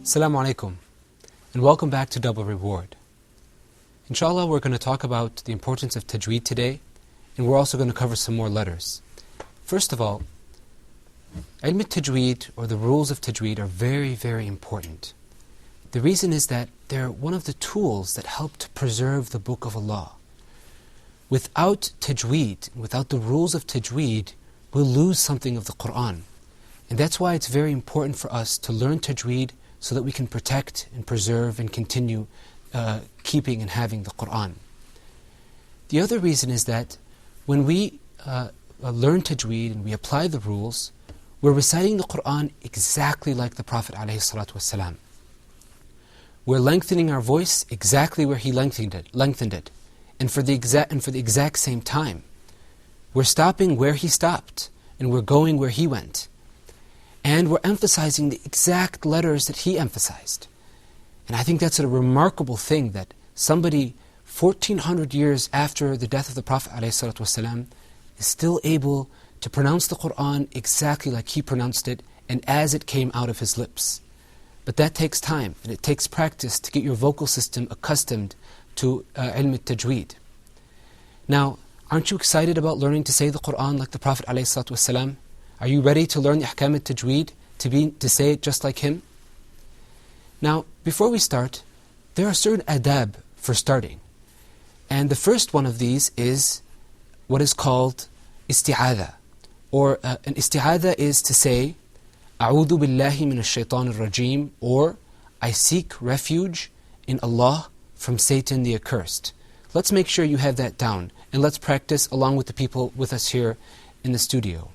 Assalamu alaikum, and welcome back to Double Reward. Inshallah, we're going to talk about the importance of tajweed today, and we're also going to cover some more letters. First of all, ilm al-tajweed, or the rules of tajweed, are very, very important. The reason is that they're one of the tools that help to preserve the Book of Allah. Without tajweed, without the rules of tajweed, we'll lose something of the Qur'an. And that's why it's very important for us to learn tajweed so that we can protect and preserve and continue keeping and having the Qur'an. The other reason is that when we learn tajweed and we apply the rules, we're reciting the Qur'an exactly like the Prophet ﷺ. We're lengthening our voice exactly where he lengthened it, and for the exact same time. We're stopping where he stopped, and we're going where he went. And we're emphasizing the exact letters that he emphasized. And I think that's a remarkable thing, that somebody 1400 years after the death of the Prophet ﷺ is still able to pronounce the Qur'an exactly like he pronounced it and as it came out of his lips. But that takes time, and it takes practice to get your vocal system accustomed to ilm al-tajweed. Now, aren't you excited about learning to say the Qur'an like the Prophet ﷺ? Are you ready to learn the ahkam al-tajweed, to say it just like him? Now, before we start, there are certain adab for starting. And the first one of these is what is called isti'adha. Or an isti'adha is to say, A'udhu billahi minash shaitanir rajim, or I seek refuge in Allah from Satan the accursed. Let's make sure you have that down, and let's practice along with the people with us here in the studio.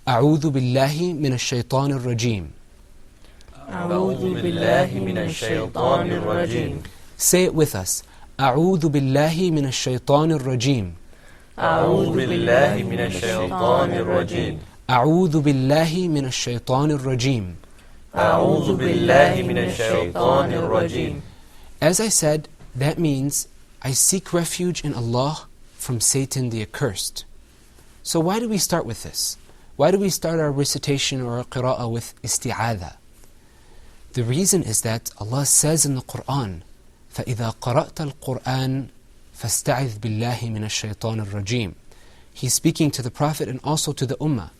A'udhu billahi minash shaitanir rajim. A'udhu billahi minash shaitanir rajim. Say it with us. A'udhu billahi minash shaitanir rajim. A'udhu billahi minash shaitanir rajim. A'udhu billahi minash shaitanir rajim. A'udhu billahi minash shaitanir rajim. As I said, that means I seek refuge in Allah from Satan the accursed. So why do we start with this? Why do we start our recitation or our qira'ah with isti'adha? The reason is that Allah says in the Qur'an, فَإِذَا قَرَأْتَ الْقُرْآنَ فَاسْتَعِذْ بِاللَّهِ مِنَ الشَّيْطَانِ الرَّجِيمِ. He's speaking to the Prophet and also to the Ummah.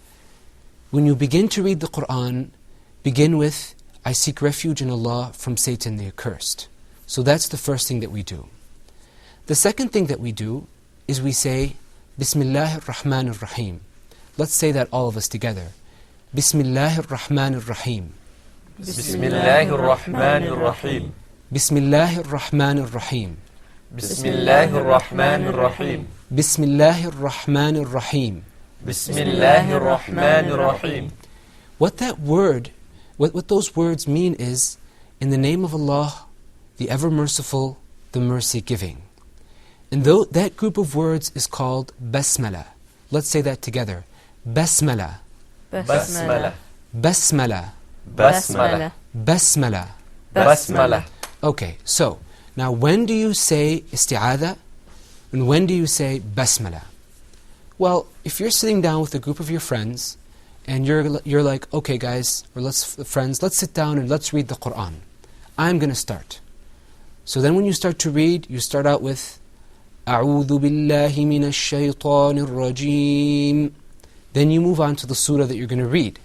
When you begin to read the Qur'an, begin with, I seek refuge in Allah from Satan the accursed. So that's the first thing that we do. The second thing that we do is we say, Bismillahir Rahmanir Rahim. Let's say that all of us together. Bismillahir Rahmanir Rahim. Bismillahir Rahmanir Rahim. Bismillahir Rahmanir Rahim. Bismillahir Rahmanir Rahim. Bismillahir Rahmanir Rahim. Bismillahir Rahmanir Rahim. What those words mean is, in the name of Allah, the ever merciful, the mercy giving. And that group of words is called basmala. Let's say that together. Basmala. Basmala. Basmala. Basmala. Basmala. Basmala. Okay, so now when do you say isti'adha and when do you say basmala? Well, if you're sitting down with a group of your friends and you're like, okay guys, or let's sit down and let's read the Qur'an. I'm going to start. So then when you start to read, you start out with A'udhu billahi minash shaitanir rajim. Then you move on to the surah that you're going to read.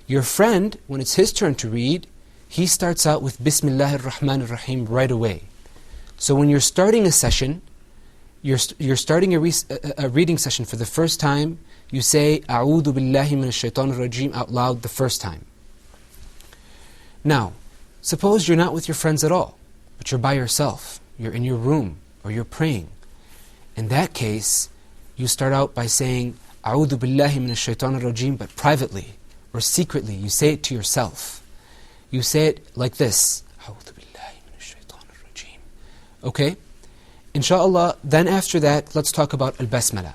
Your friend, when it's his turn to read, he starts out with Bismillahir Rahmanir Rahim right away. So when you're starting a session, you're starting a reading session for the first time, you say A'udhu billahi minash shaitanir rajim out loud the first time. Now, suppose you're not with your friends at all, but you're by yourself, you're in your room, or you're praying. In that case, you start out by saying A'udhu billahi minash shaitanir rajim, but privately or secretly. You say it to yourself. You say it like this. A'udhu billahi minash shaitanir rajim. Okay? Inshallah, then after that, let's talk about al-basmala.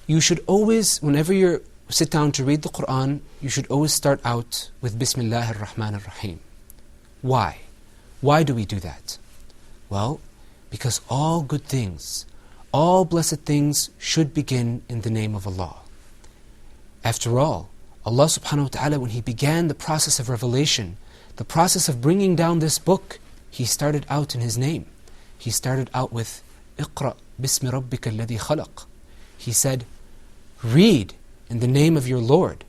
You should always, whenever you sit down to read the Qur'an, you should always start out with Bismillahir Rahmanir Rahim. Why? Why do we do that? Well, because all good things, all blessed things should begin in the name of Allah. After all, Allah subhanahu wa ta'ala, when He began the process of revelation, The process of bringing down this book, he started out in his name. He started out with اقرأ باسم ربك الذي خلق. He said, read in the name of your Lord.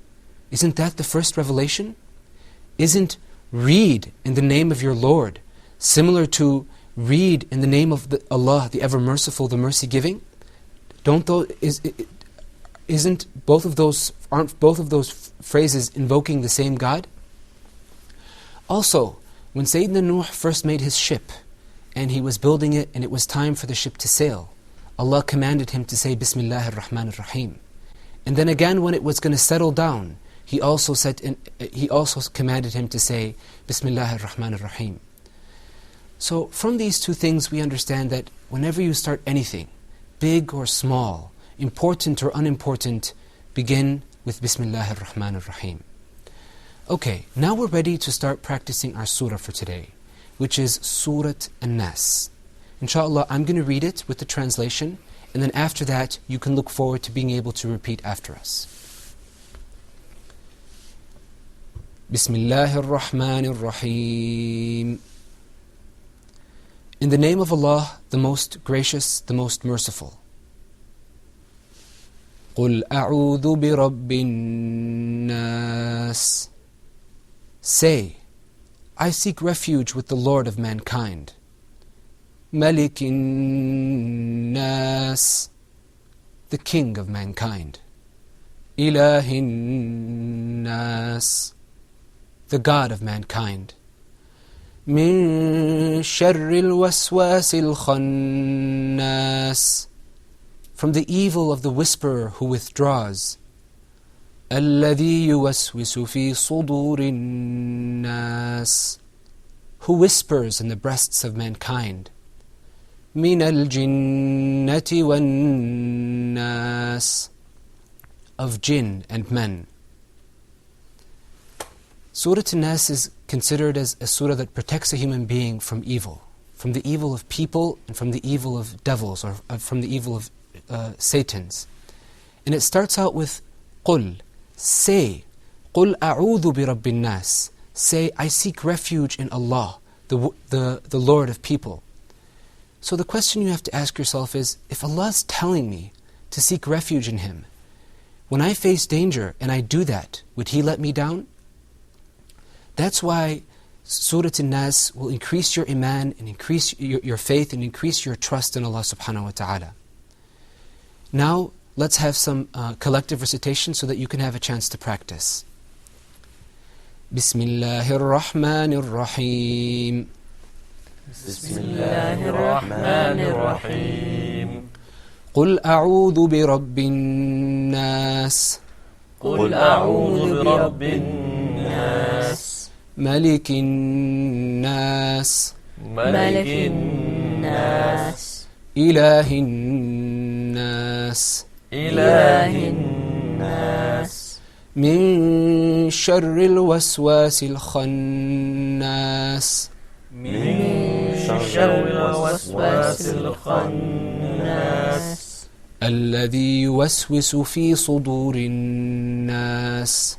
Isn't that the first revelation? Isn't read in the name of your Lord similar to read in the name of Allah, the ever merciful, the mercy giving? Aren't both of those phrases invoking the same God? Also, when Sayyidina Nuh first made his ship and he was building it and it was time for the ship to sail, Allah commanded him to say Bismillahir Rahmanir Rahim. And then again when it was going to settle down, He also commanded him to say Bismillahir Rahmanir Rahim. So from these two things we understand that whenever you start anything, big or small, important or unimportant, begin with Bismillahir Rahmanir Rahim. Okay, now we're ready to start practicing our surah for today, which is Surah An-Nas. Inshallah, I'm going to read it with the translation, and then after that, you can look forward to being able to repeat after us. Bismillahir Rahmanir Rahim. In the name of Allah, the most gracious, the most merciful. قُلْ أَعُوذُ بِرَبِّ النَّاسِ. Say, I seek refuge with the Lord of mankind. مَلِكِ النَّاسِ. The King of mankind. إِلَهِ النَّاسِ. The God of mankind. مِن شَرِّ الْوَسْوَاسِ الْخَنَّاسِ. From the evil of the whisperer who withdraws. الَّذِي يُوَسْوِسُ فِي صُدُورِ النَّاسِ. Who whispers in the breasts of mankind. مِنَ الْجِنَّةِ وَالنَّاسِ. Of jinn and men. Surah An-Nas is considered as a surah that protects a human being from evil. From the evil of people and from the evil of devils, or from the evil of Satans. And it starts out with قُلْ. Say, قُلْ أَعُوذُ بِرَبِّ النَّاسِ. Say, I seek refuge in Allah, the Lord of people. So the question you have to ask yourself is, if Allah is telling me to seek refuge in Him, when I face danger and I do that, would He let me down? That's why Surah An-Nas will increase your iman and increase your faith and increase your trust in Allah subhanahu wa ta'ala. Now, let's have some collective recitation so that you can have a chance to practice. Bismillahir Rahmanir Rahim. Bismillahir Rahmanir Rahim. قُلْ أَعُوذُ بِرَبِّ النَّاسِ. قُلْ أَعُوذُ بِرَبِّ النَّاسِ. مَلِكِ النَّاسِ. مَلِكِ النَّاسِ. إِلَهِ النَّاسِ. إِلَهِ النَّاسِ. مِن شَرِّ الْوَسْوَاسِ الْخَنَّاسِ. من شر الوسواس الخناس. الذي يوسوس في صدور الناس.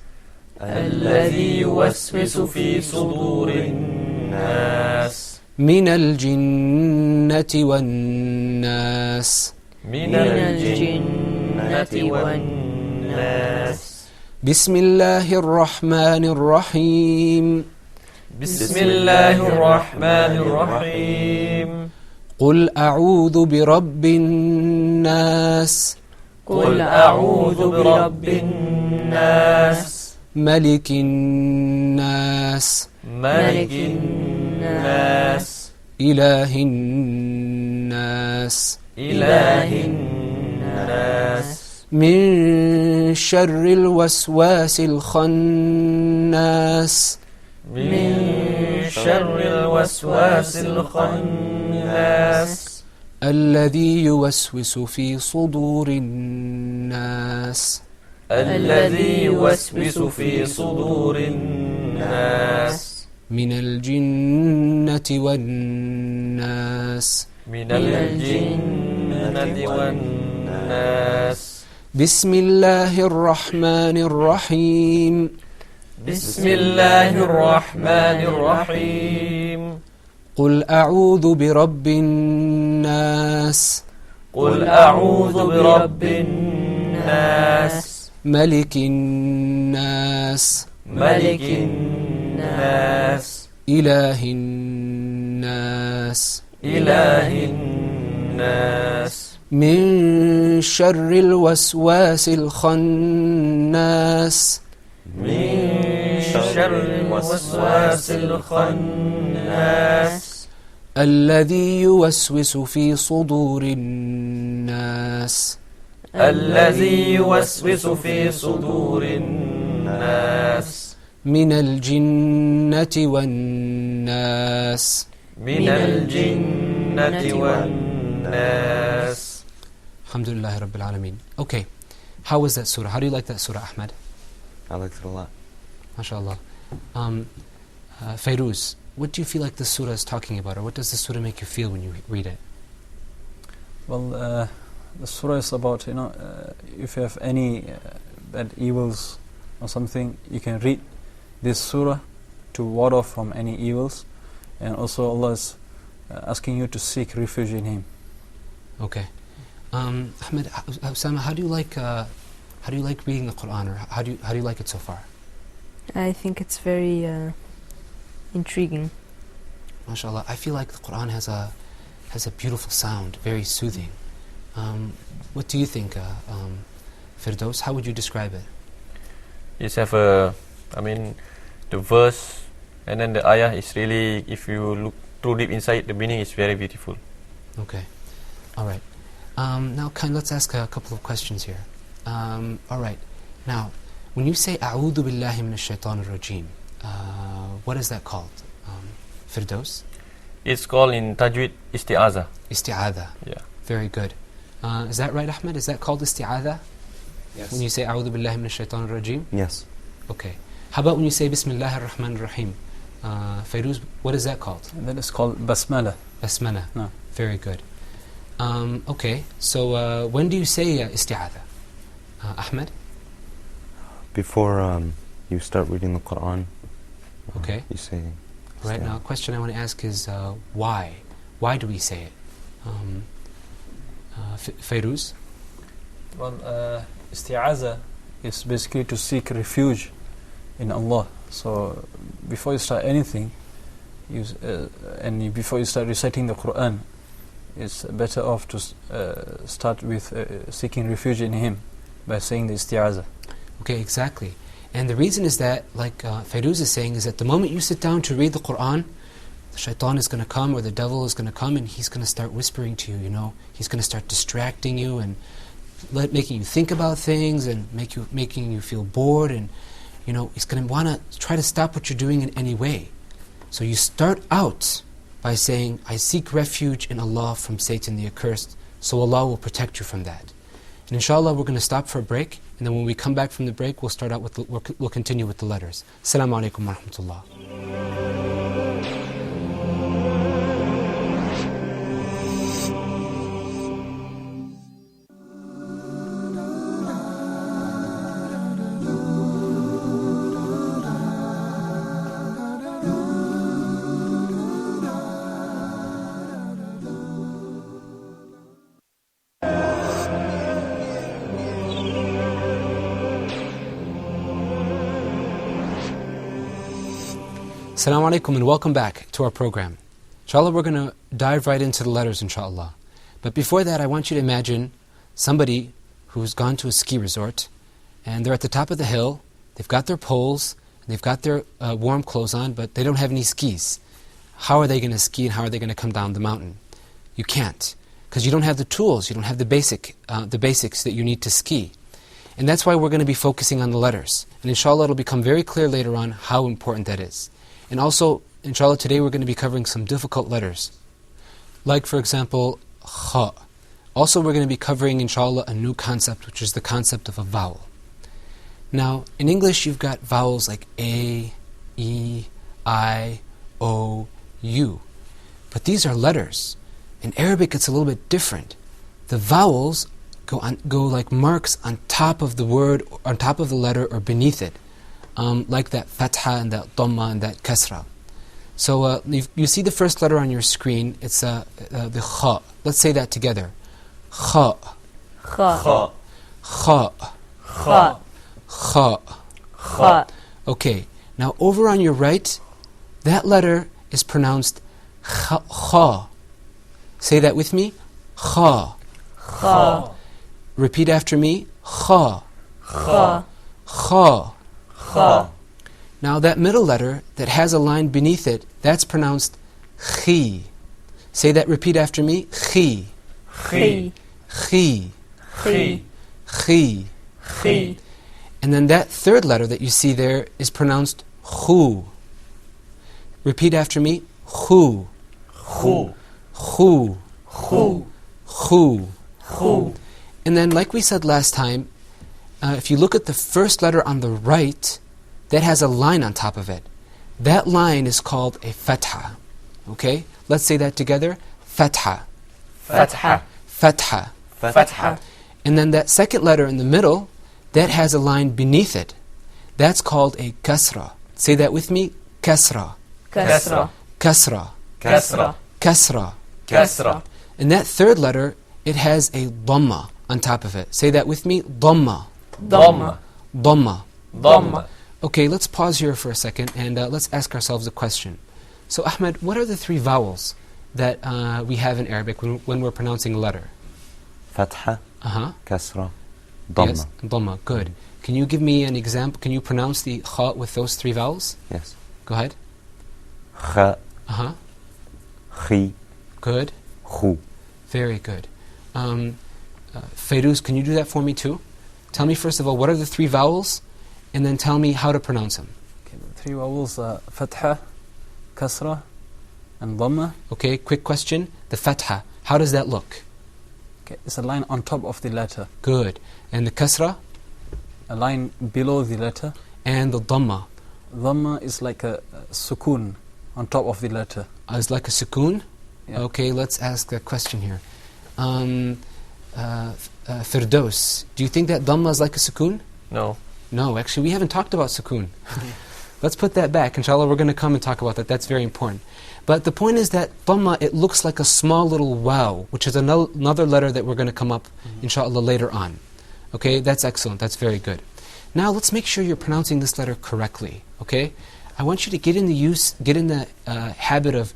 الذي يوسوس في صدور الناس. من الجنة والناس. من الجنة والناس. بسم الله الرحمن الرحيم. بسم الله الرحمن الرحيم. قل أعوذ برب الناس. قل أعوذ برب الناس. ملك الناس. ملك الناس. إله الناس. إله الناس. من شر الوسواس الخناس. من شر الوسواس الخناس. الذي يوسوس في صدور الناس. الذي يوسوس في صدور الناس. من الجنة والناس. من الجنة والناس. بسم الله الرحمن الرحيم. بسم الله الرحمن الرحيم قل أعوذ برب الناس قل أعوذ برب الناس ملك الناس ملك الناس إله الناس إله الناس من شر الوسواس الخناس من شر الوسواس الخناس الذي يوسوس في صدور الناس الذي يوسوس في صدور الناس من الجنة والناس من الجنة والناس. Alhamdulillah Rabbil Alameen. Okay, how was that surah? How do you like that surah, Ahmad? I liked it a lot. MashaAllah. Fairuz, what do you feel like the surah is talking about, or what does the surah make you feel when you read it? Well, the surah is about, if you have any bad evils or something, you can read this surah to ward off from any evils, and also Allah is asking you to seek refuge in Him. Okay. Ahmed, Osama, how do you like reading the Qur'an, or how do you like it so far? I think it's very intriguing. MashaAllah, I feel like the Qur'an has a beautiful sound, very soothing. What do you think, Firdaus? How would you describe it? It's have the verse and then the ayah is really, if you look too deep inside, the meaning is very beautiful. Okay, all right. Now, let's ask a couple of questions here. All right. Now, when you say "A'udhu billahi minash shaitanir rajim," what is that called, Firdaus? It's called in Tajweed isti'aza. Isti'adha. Yeah. Very good. Is that right, Ahmed? Is that called isti'adha? Yes. When you say "A'udhu billahi minash shaitanir rajim"? Yes. Okay. How about when you say "Bismillahir Rahmanir Rahim"? Fairuz, what is that called? And that is called basmala. Basmala. No. Very good. Okay, so when do you say isti'adha? Ahmed? Before you start reading the Qur'an, Okay. you say Right now, a question I want to ask is why? Why do we say it? Fairuz? Well, isti'aza is basically to seek refuge in Allah. So before you start anything, before you start reciting the Qur'an, it's better off to start with seeking refuge in Him by saying the isti'aza. Okay, exactly. And the reason is that, like Fairuz is saying, is that the moment you sit down to read the Qur'an, the shaitan is going to come, or the devil is going to come, and he's going to start whispering to you, he's going to start distracting you and making you think about things and making you feel bored, and he's going to want to try to stop what you're doing in any way. So you start out by saying, I seek refuge in Allah from Satan the accursed, so Allah will protect you from that. And inshallah, we're going to stop for a break, and then when we come back from the break, we'll start out with we'll continue with the letters. Assalamu alaikum wa rahmatullah. Assalamu alaikum and welcome back to our program. Inshallah, we're going to dive right into the letters, inshallah. But before that, I want you to imagine somebody who's gone to a ski resort, and they're at the top of the hill, they've got their poles, and they've got their warm clothes on, but they don't have any skis. How are they going to ski, and how are they going to come down the mountain? You can't, because you don't have the tools, you don't have the basics that you need to ski. And that's why we're going to be focusing on the letters. And inshallah, it'll become very clear later on how important that is. And also, inshallah, today we're going to be covering some difficult letters. Like, for example, kha. Also, we're going to be covering, inshallah, a new concept, which is the concept of a vowel. Now, in English, you've got vowels like A, E, I, O, U. But these are letters. In Arabic, it's a little bit different. The vowels go like marks on top of the word, on top of the letter, or beneath it. like that fatha and that dhamma and that kasra. So you see the first letter on your screen, it's the kha. Let's say that together. Kha, Kha. kha, Kha. kha. Kha. Okay, now over on your right, that letter is pronounced kha. Say that with me. Kha. Kha. Repeat after me. Kha. Kha. Kha. Kha. Now that middle letter that has a line beneath it, that's pronounced khi. Say that, repeat after me. Khi. Khi. Khi. Khi. Khi. Khi. And then that third letter that you see there is pronounced khu. Repeat after me. Khu. Khu. Khu. Khu. Khu. Khu. And then, like we said last time, if you look at the first letter on the right, that has a line on top of it. That line is called a fatha. Okay? Let's say that together. Fatha. Fatha. Fatha. Fatha. And then that second letter in the middle, that has a line beneath it. That's called a kasra. Say that with me. Kasra. Kasra. Kasra. Kasra. Kasra. Kasra. And that third letter, it has a dhamma on top of it. Say that with me. Dhamma. Dhamma. Dhamma. Dhamma. Okay, let's pause here for a second and let's ask ourselves a question. So, Ahmed, what are the three vowels that we have in Arabic when we're pronouncing a letter? Fatha, Uh-huh. kasra, dhamma. Yes, dhamma. Good. Can you give me an example? Can you pronounce the kha with those three vowels? Yes. Go ahead. Kha, Uh-huh. khi, Good. khu. Very good. Feiruz, can you do that for me too? Tell me first of all, what are the three vowels? And then tell me how to pronounce them. Okay, the three vowels are fatha, kasra, and dhamma. Okay, quick question. The fatha, how does that look? Okay, it's a line on top of the letter. Good. And the kasra? A line below the letter. And the dhamma? Dhamma is like a sukoon on top of the letter. Is like a sukoon? Yeah. Okay, let's ask a question here. Firdaus, do you think that dhamma is like a sukoon? No. No, actually we haven't talked about sukoon. Let's put that back. Inshallah, we're going to come and talk about that. That's very important. But the point is that dhamma, it looks like a small little waw, which is another letter that we're going to come up, inshallah, later on. Okay, that's excellent. That's very good. Now let's make sure you're pronouncing this letter correctly. Okay, I want you to get in the habit of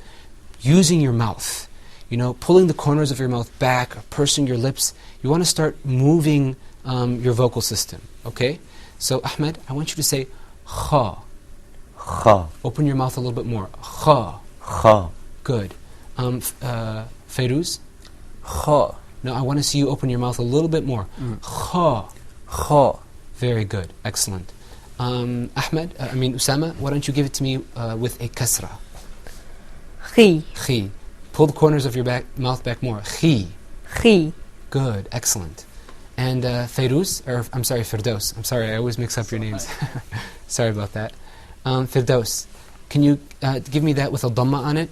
using your mouth. You know, pulling the corners of your mouth back, or pursing your lips. You want to start moving your vocal system. Okay. So, Ahmed, I want you to say kha. Kha, Open your mouth a little bit more. Kha. kha, Good. Feiruz? Kha. No, I want to see you open your mouth a little bit more. Kha. Kha. Very good. Excellent. Usama, why don't you give it to me with a kasra? Khi. Khi. Pull the corners of your mouth back more. Khi. Khi. Good. Excellent. And Firdaus. I'm sorry, I always mix up your names. Sorry about that. Firdaus, can you give me that with a dhamma on it?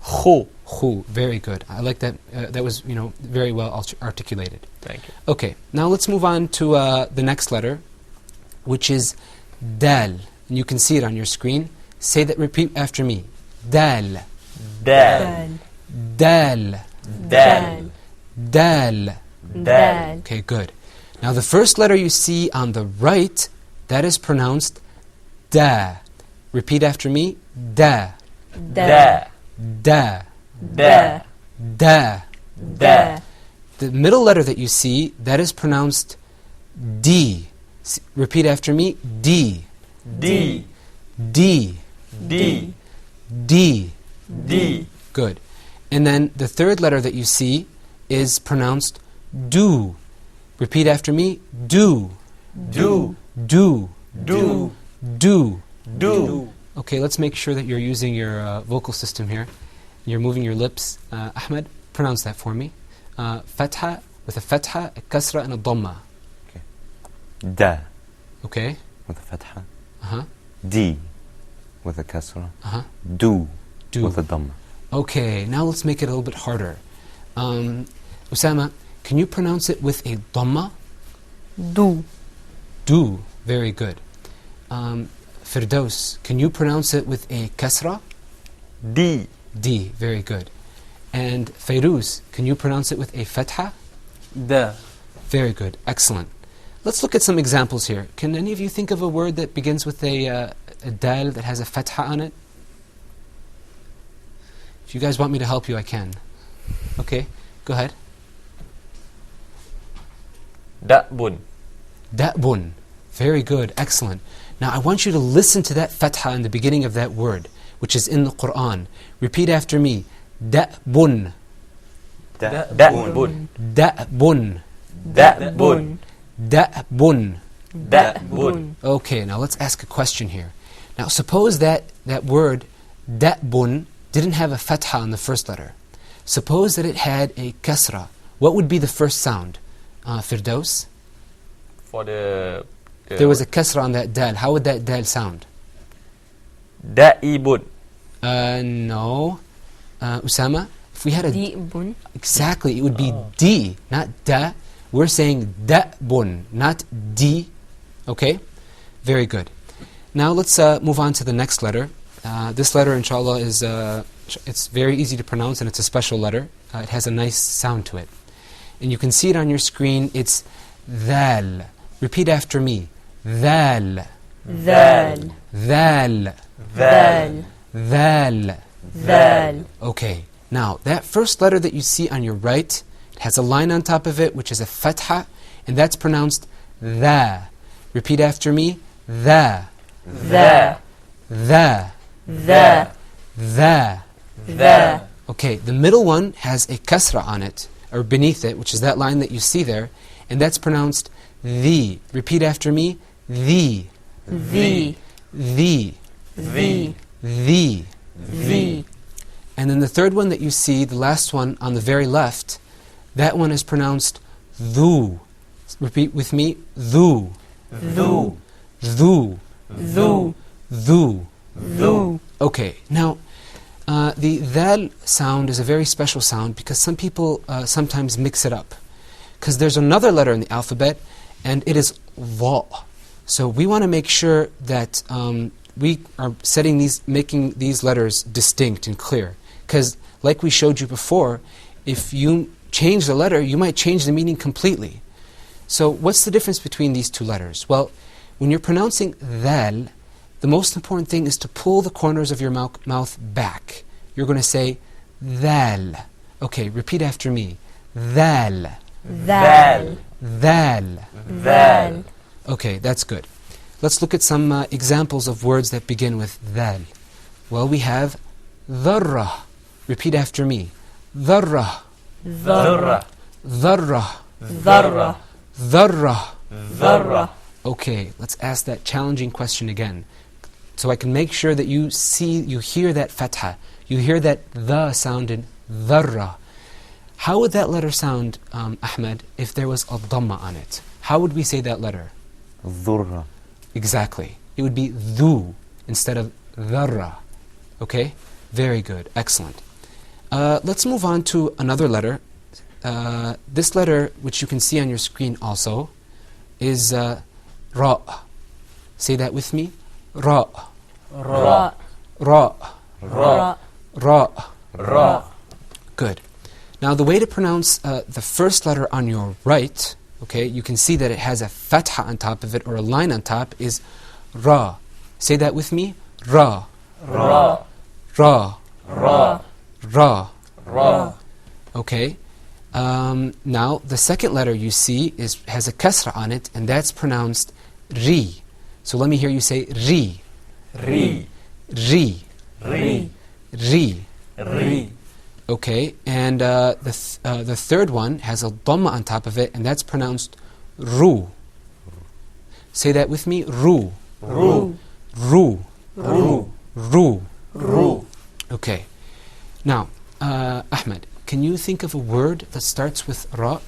Khu. Khu. Very good. I like that. That was, very well articulated. Thank you. Okay, now let's move on to the next letter, which is dal. And you can see it on your screen. Say that, repeat after me. Dal. Dal. Dal. Dal. Dal. Dal. Okay, good. Now the first letter you see on the right, that is pronounced da. Repeat after me. Da. Da. Da. Da. Da. Da. The middle letter that you see, that is pronounced D. Repeat after me. D. D. D. D. D. D. Good. And then the third letter that you see is pronounced do. Repeat after me. Do. Do. Do. Do. Do. Do. Okay, let's make sure that you're using your vocal system here. You're moving your lips. Ahmed, pronounce that for me. Fatha, with a fatha, a kasra, and a dhamma. da, Okay? with a fatha. Uh-huh. D, with a kasra. Uh-huh. Do, Do. with a dhamma. Okay, now let's make it a little bit harder. Osama, can you pronounce it with a dhamma? Do. Do. Very good. Firdaus, can you pronounce it with a kasra? D. D, very good. And Fairuz, can you pronounce it with a fatha? Da. Very good, excellent. Let's look at some examples here. Can any of you think of a word that begins with a dal that has a fatha on it? If you guys want me to help you, I can. Okay, go ahead. Da'bun. Da'bun. Very good, excellent. Now I want you to listen to that fatha in the beginning of that word, which is in the Qur'an. Repeat after me. Da'bun. Da'bun. Da'bun. Da'bun. Da'bun. Da'bun. Okay, now let's ask a question here. Now suppose that word da'bun didn't have a fatha on the first letter. Suppose that it had a kasra. What would be the first sound? Firdaus? For the There was a kasra on that dal. How would that dal sound? Da'ibun. No. Osama? If we had a... Di'bun. Exactly, it would be D, not da. We're saying da'bun, not D. Okay? Very good. Now let's move on to the next letter. This letter, inshallah, is it's very easy to pronounce and it's a special letter. It has a nice sound to it. And you can see it on your screen. It's dhal. Repeat after me. Dhal. Dhal. Dhal. Dhal. Dhal. Dhal. Okay. Now, that first letter that you see on your right, it has a line on top of it, which is a fatha, and that's pronounced dha. Repeat after me. Dha. Dha. Dha. Dha. Dha. Dha. Okay, the middle one has a kasra on it, or beneath it, which is that line that you see there, and that's pronounced the. Repeat after me. The. The. The. The. The. The. And then the third one that you see, the last one on the very left, that one is pronounced dhu. Repeat with me. Dhu. Dhu. Dhu. Dhu. Dhu. Dhu. Okay, now the dhal sound is a very special sound because some people sometimes mix it up. Because there's another letter in the alphabet, and it is dha. So we want to make sure that we are making these letters distinct and clear. Because like we showed you before, if you change the letter, you might change the meaning completely. So what's the difference between these two letters? Well, when you're pronouncing dhal, the most important thing is to pull the corners of your mouth back. You're going to say dhal. Okay, repeat after me. Dhal. Dhal. Dhal. Dhal. Okay, that's good. Let's look at some examples of words that begin with dhal. Well, we have dharra. Repeat after me. Dharra. Dharra. Dharra. Dharra. Dharra. Dharra. Okay, let's ask that challenging question again. So I can make sure that you hear that fatha. You hear that the sound in dharra. How would that letter sound, Ahmed, if there was a dhamma on it? How would we say that letter? Dhurra. Exactly. It would be dhu instead of dharra. Okay? Very good. Excellent. Let's move on to another letter. This letter, which you can see on your screen also, is ra. Say that with me. Ra. Ra. Ra. Ra. Ra. Ra. Good. Now the way to pronounce the first letter on your right, okay, you can see that it has a fatha on top of it, or a line on top, is ra. Say that with me. Ra. Ra. Ra. Ra. Ra. Ra. Okay. Now the second letter you see has a kasra on it, and that's pronounced ri. So let me hear you say ri. Ri. Ri. Ri. Ri. Ri. Okay, and the third one has a dhamma on top of it, and that's pronounced ru. Say that with me. Ru. Ru. Ru. Ru. Ru. Ru. Okay. Now, Ahmed, can you think of a word that starts with ra?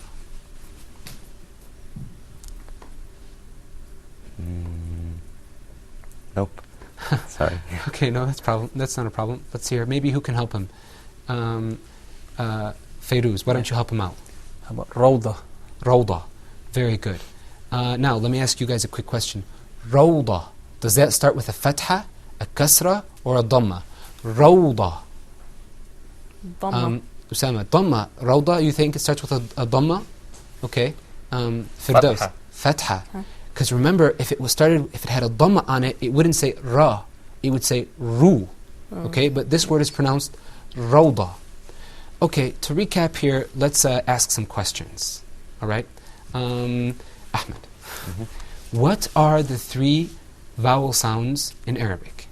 Nope. Sorry. Okay, no, that's not a problem. Let's hear. Maybe who can help him? Fairuz, why don't you help him out? How about Rawda? Rawda. Very good. Now, let me ask you guys a quick question. Rawda. Does that start with a fatha, a kasra, or a dhamma? Rawda. Dhamma. Usama, dhamma. Rawda, you think it starts with a dhamma? Okay. Firdaus. Fatha. Fatha. Because remember, if it had a dhamma on it, it wouldn't say ra. It would say ru. Okay, but this word is pronounced rawda. Okay, to recap here, let's ask some questions. All right? Ahmed, what are the 3 vowel sounds in Arabic?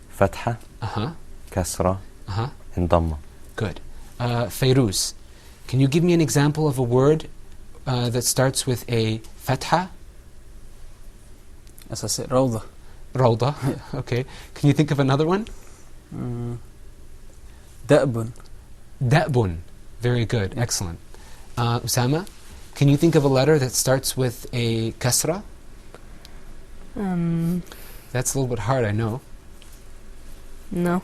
Fatha, Uh-huh, kasra, uh-huh. and dhamma. Good. Fairuz, can you give me an example of a word that starts with a fatha? As I said, rawda. Rawda. Okay. Can you think of another one? Da'bun. Da'bun. Very good. Excellent. Usama, can you think of a letter that starts with a kasra? That's a little bit hard, I know. No.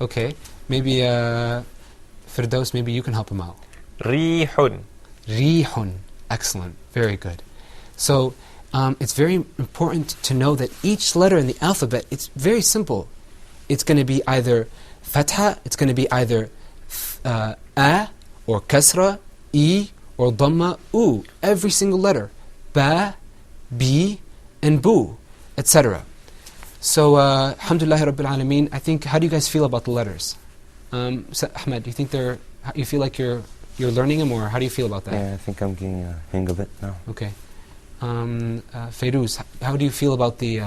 Okay. Maybe Firdaus, maybe you can help him out. Rihun. Rihun. Excellent. Very good. So, it's very important to know that each letter in the alphabet, it's very simple. It's going to be either fatha, it's going to be either a, or kasra, e, or dhamma, u. Every single letter. Ba, bi, and bu, etc. So, alhamdulillah Rabbil Alameen, I think, how do you guys feel about the letters? Ahmed, do you think you feel like you're learning them, or how do you feel about that? Yeah, I think I'm getting a hang of it now. Okay. Fairuz, how do you feel about the...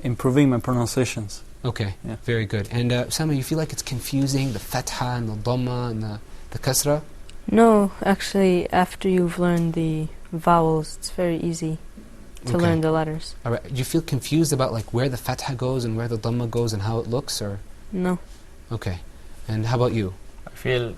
Improving my pronunciations. Okay, Yeah. very good. And Usama, you feel like it's confusing, the fatha and the dhamma and the kasra? No, actually, after you've learned the vowels, it's very easy to Okay. learn the letters. All right. Do you feel confused about like where the fatha goes and where the dhamma goes and how it looks, or? No. Okay. And how about you? I feel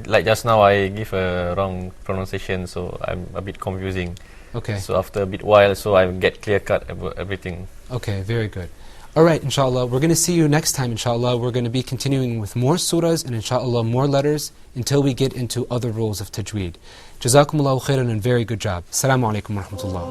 like just now I give a wrong pronunciation, so I'm a bit confusing. Okay. So after a bit while, so I get clear cut about everything. Okay, very good. All right, inshallah, we're going to see you next time, inshallah. We're going to be continuing with more surahs and inshallah more letters until we get into other rules of tajweed. Jazakumullahu khairan and very good job. Assalamu alaikum wa rahmatullah.